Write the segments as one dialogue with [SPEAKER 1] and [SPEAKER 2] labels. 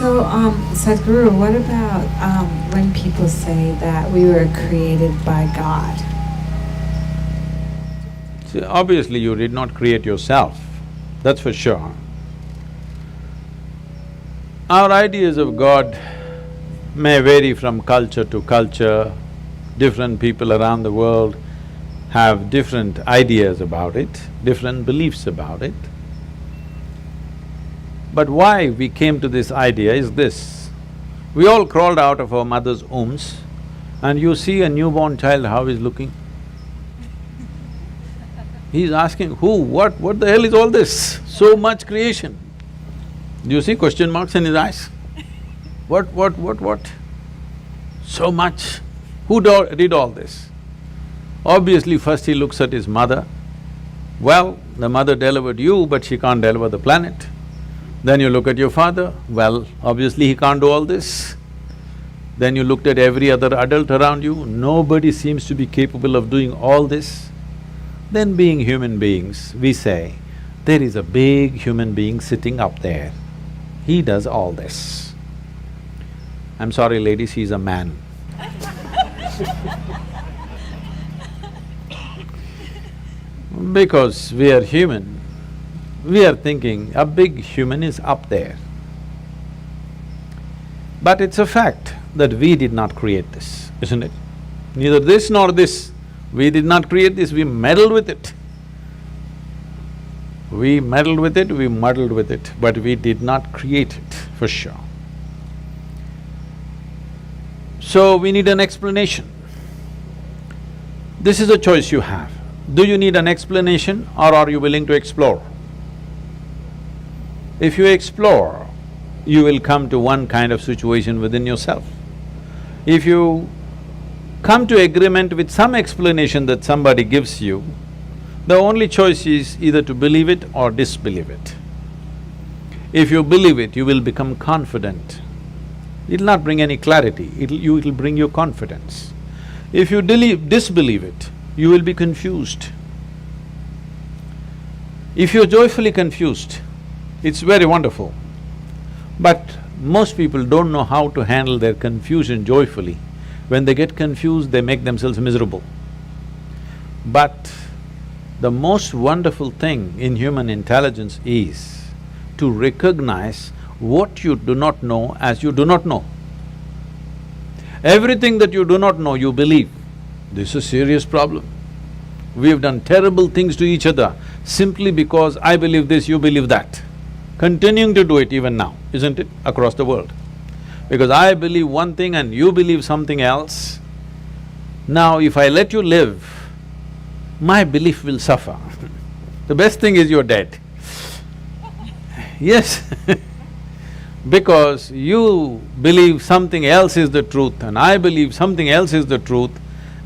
[SPEAKER 1] So, Sadhguru, what about when people say that we were created by God?
[SPEAKER 2] See, obviously you did not create yourself, that's for sure. Our ideas of God may vary from culture to culture. Different people around the world have different ideas about it, different beliefs about it. But why we came to this idea is this: we all crawled out of our mother's wombs and you see a newborn child how he's looking. He's asking, who, what the hell is all this? So much creation. Do you see question marks in his eyes? What? So much. Who did all this? Obviously first he looks at his mother. Well, the mother delivered you, but she can't deliver the planet. Then you look at your father, well, obviously he can't do all this. Then you looked at every other adult around you, nobody seems to be capable of doing all this. Then being human beings, we say, there is a big human being sitting up there, he does all this. I'm sorry ladies, he's a man. Because we are human, we are thinking a big human is up there. But it's a fact that we did not create this, isn't it? Neither this nor this. We did not create this, we meddled with it. We meddled with it, we muddled with it, but we did not create it, for sure. So we need an explanation. This is a choice you have. Do you need an explanation or are you willing to explore? If you explore, you will come to one kind of situation within yourself. If you come to agreement with some explanation that somebody gives you, the only choice is either to believe it or disbelieve it. If you believe it, you will become confident. It'll not bring any clarity, it'll bring you confidence. If you disbelieve it, you will be confused. If you're joyfully confused, it's very wonderful. But most people don't know how to handle their confusion joyfully. When they get confused, they make themselves miserable. But the most wonderful thing in human intelligence is to recognize what you do not know as you do not know. Everything that you do not know, you believe. This is a serious problem. We have done terrible things to each other simply because I believe this, you believe that. Continuing to do it even now, isn't it, across the world? Because I believe one thing and you believe something else. Now if I let you live, my belief will suffer. The best thing is you're dead. Yes because you believe something else is the truth and I believe something else is the truth,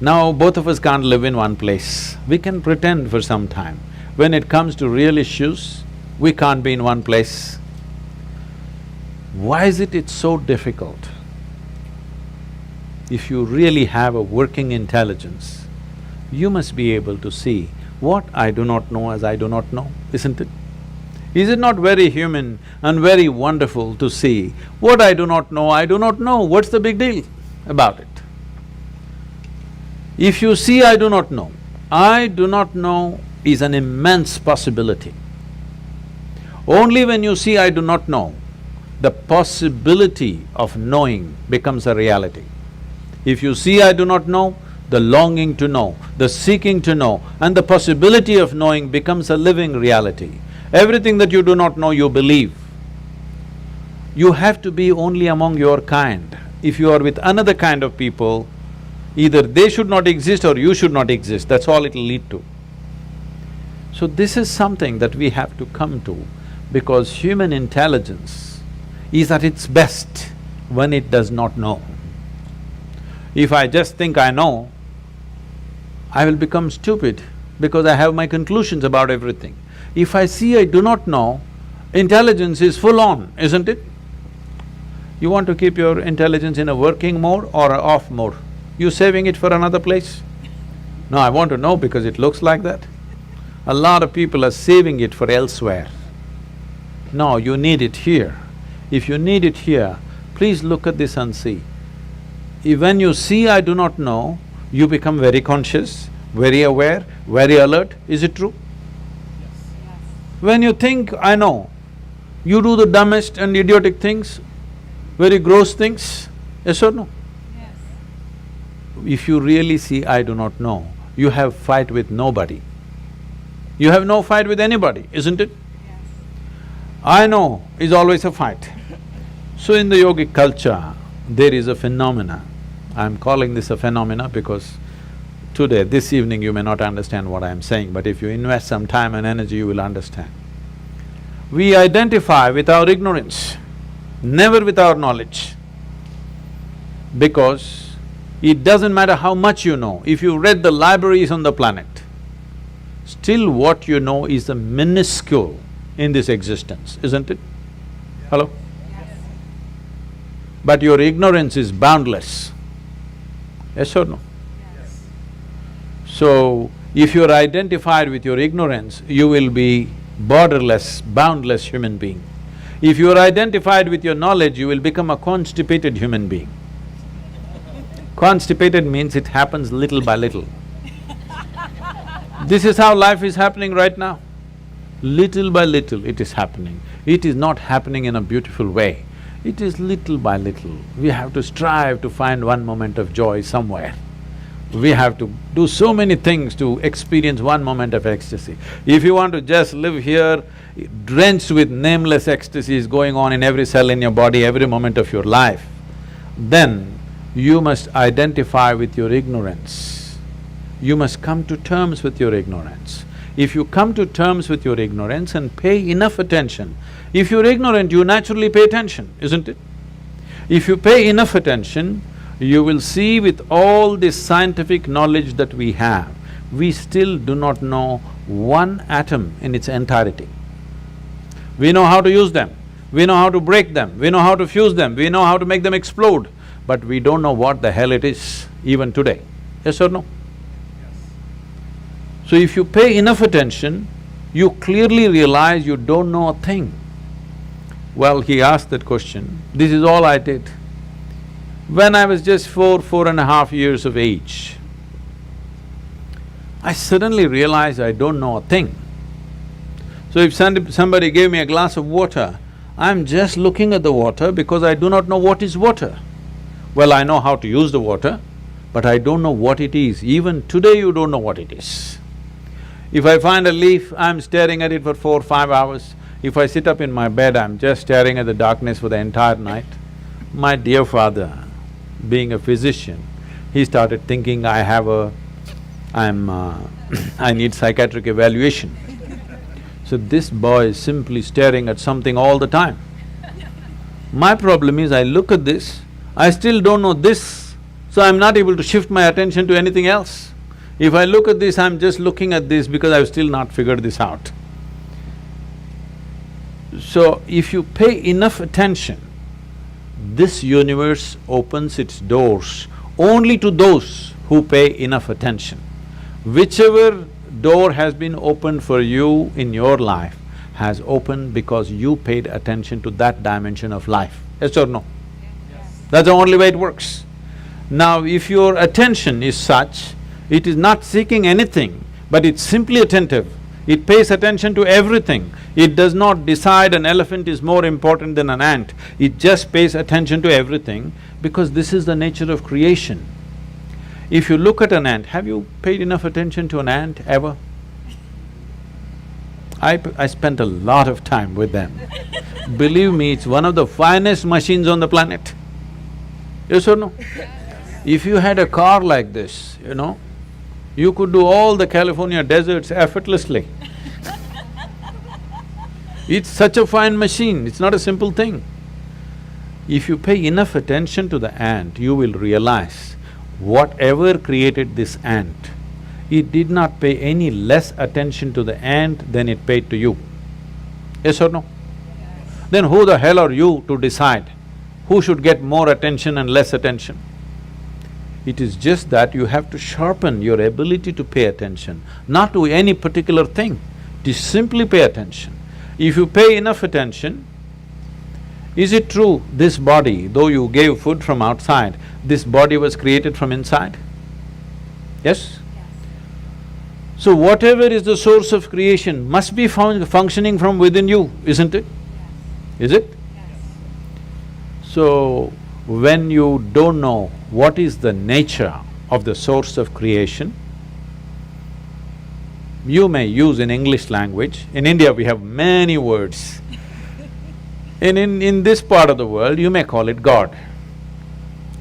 [SPEAKER 2] now both of us can't live in one place. We can pretend for some time. When it comes to real issues, we can't be in one place. Why is it it's so difficult? If you really have a working intelligence, you must be able to see what I do not know as I do not know, isn't it? Is it not very human and very wonderful to see what I do not know, what's the big deal about it? If you see I do not know is an immense possibility. Only when you see I do not know, the possibility of knowing becomes a reality. If you see I do not know, the longing to know, the seeking to know, and the possibility of knowing becomes a living reality. Everything that you do not know, you believe. You have to be only among your kind. If you are with another kind of people, either they should not exist or you should not exist, that's all it'll lead to. So this is something that we have to come to, because human intelligence is at its best when it does not know. If I just think I know, I will become stupid because I have my conclusions about everything. If I see I do not know, intelligence is full on, isn't it? You want to keep your intelligence in a working mode or a off mode? You saving it for another place? No, I want to know because it looks like that. A lot of people are saving it for elsewhere. No, you need it here. If you need it here, please look at this and see. When you see I do not know, you become very conscious, very aware, very alert. Is it true? When you think I know, you do the dumbest and idiotic things, very gross things. Yes or no?
[SPEAKER 1] Yes.
[SPEAKER 2] If you really see I do not know, you have fight with nobody. You have no fight with anybody, isn't it?
[SPEAKER 1] Yes.
[SPEAKER 2] I know is always a fight. So in the yogic culture, there is a phenomena. I'm calling this a phenomena because today, this evening, you may not understand what I'm saying, but if you invest some time and energy, you will understand. We identify with our ignorance, never with our knowledge. Because it doesn't matter how much you know, if you read the libraries on the planet, still what you know is the minuscule in this existence, isn't it? Hello?
[SPEAKER 1] Yes.
[SPEAKER 2] But your ignorance is boundless. Yes or no?
[SPEAKER 1] Yes.
[SPEAKER 2] So, if you're identified with your ignorance, you will be borderless, boundless human being. If you're identified with your knowledge, you will become a constipated human being. Constipated means it happens little by little. This is how life is happening right now. Little by little it is happening. It is not happening in a beautiful way. It is little by little. We have to strive to find one moment of joy somewhere. We have to do so many things to experience one moment of ecstasy. If you want to just live here, drenched with nameless ecstasies going on in every cell in your body, every moment of your life, then you must identify with your ignorance. You must come to terms with your ignorance. If you come to terms with your ignorance and pay enough attention, if you're ignorant, you naturally pay attention, isn't it? If you pay enough attention, you will see with all this scientific knowledge that we have, we still do not know one atom in its entirety. We know how to use them, we know how to break them, we know how to fuse them, we know how to make them explode, but we don't know what the hell it is even today. Yes or no? So if you pay enough attention, you clearly realize you don't know a thing. Well, he asked that question, this is all I did. When I was just 4.5 years of age, I suddenly realized I don't know a thing. So if somebody gave me a glass of water, I'm just looking at the water because I do not know what is water. Well, I know how to use the water, but I don't know what it is. Even today you don't know what it is. If I find a leaf, I'm staring at it for 4-5 hours. If I sit up in my bed, I'm just staring at the darkness for the entire night. My dear father, being a physician, he started thinking I need psychiatric evaluation. So this boy is simply staring at something all the time. My problem is I look at this, I still don't know this, so I'm not able to shift my attention to anything else. If I look at this, I'm just looking at this because I've still not figured this out. So if you pay enough attention, this universe opens its doors only to those who pay enough attention. Whichever door has been opened for you in your life has opened because you paid attention to that dimension of life. Yes or no?
[SPEAKER 1] Yes.
[SPEAKER 2] That's the only way it works. Now, if your attention is such, it is not seeking anything, but it's simply attentive. It pays attention to everything. It does not decide an elephant is more important than an ant. It just pays attention to everything because this is the nature of creation. If you look at an ant, have you paid enough attention to an ant ever? I spent a lot of time with them. Believe me, it's one of the finest machines on the planet. Yes or no? If you had a car like this, you know, you could do all the California deserts effortlessly. It's such a fine machine, it's not a simple thing. If you pay enough attention to the ant, you will realize whatever created this ant, it did not pay any less attention to the ant than it paid to you. Yes or no?
[SPEAKER 1] Yes.
[SPEAKER 2] Then who the hell are you to decide who should get more attention and less attention? It is just that you have to sharpen your ability to pay attention, not to any particular thing, to simply pay attention. If you pay enough attention, Is it true this body, though you gave food from outside, this body was created from inside? Yes? So whatever is the source of creation must be functioning from within you, isn't it? Is it? So, when you don't know what is the nature of the source of creation, you may use in English language. In India we have many words. In this part of the world, you may call it God.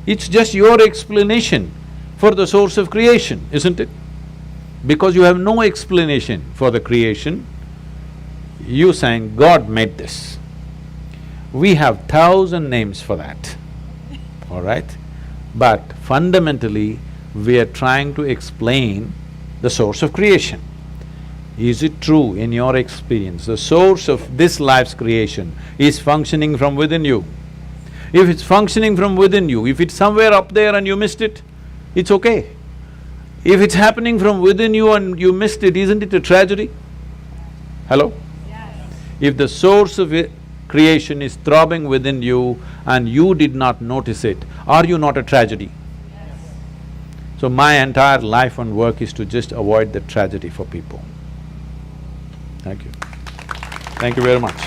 [SPEAKER 2] It's just your explanation for the source of creation, isn't it? Because you have no explanation for the creation, you saying, God made this. We have 1,000 names for that, all right? But fundamentally, we are trying to explain the source of creation. Is it true in your experience, the source of this life's creation is functioning from within you? If it's functioning from within you, if it's somewhere up there and you missed it, it's okay. If it's happening from within you and you missed it, isn't it a tragedy? Hello?
[SPEAKER 1] Yes.
[SPEAKER 2] If the source of creation is throbbing within you and you did not notice it, are you not a tragedy?
[SPEAKER 1] Yes.
[SPEAKER 2] So my entire life and work is to just avoid the tragedy for people. Thank you. Thank you very much.